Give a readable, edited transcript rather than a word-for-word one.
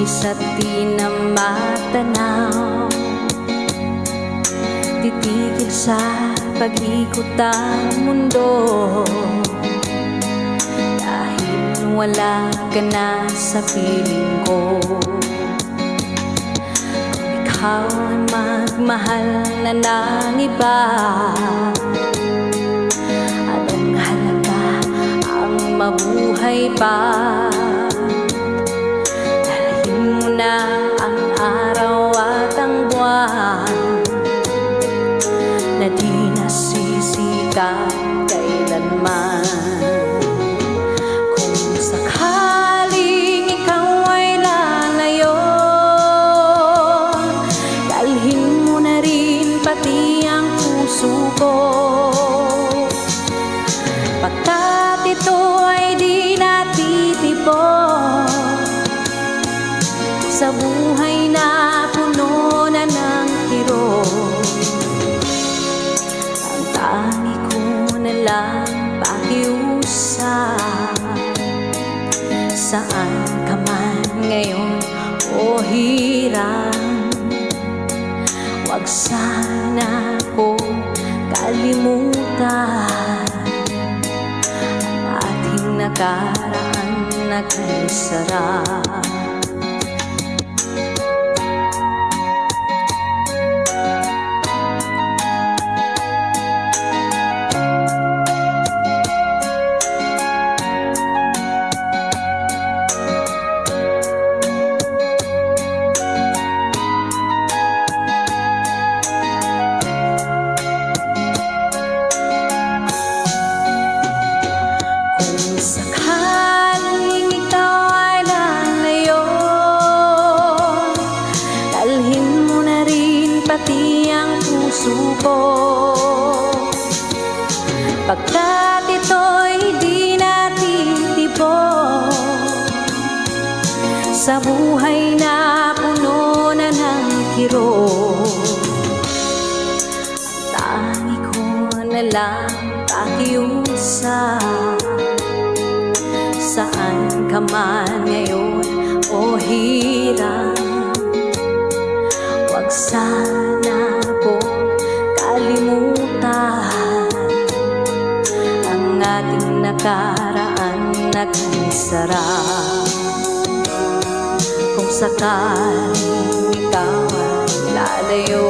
isa't di na matanaw, titigil sa pag-ikot ang mundo. Dahil wala ka na sa piling ko, kung ikaw ay magmahal na ng iba, anong halaga ang mabuhay pa? Dalahin mo na ang araw at ang buwan na di nasisikap kailanman. Kung sakaling ikaw ay lalayo, dalhin mo na rin pati ang puso ko, pagkat ito ay di natitipon sa buhay na puno na ng kirot. Ang tangi ko na lang pakiusap, saan ka man ngayon o hirang, huwag sana ko kalimutan ang ating nakaraan na kay sarap. Sakaling ikaw ay lalayo, dalhin mo na rin pati ang puso ko, pagkat ito'y di natitipon sa buhay na puno na ng kirot. Ang tangi ko na lang pakiusap, saan ka man ngayon o hirang, huwag sana po kalimutan ang ating nakaraan na kay sarap. Kung sakaling ikaw ay lalayo,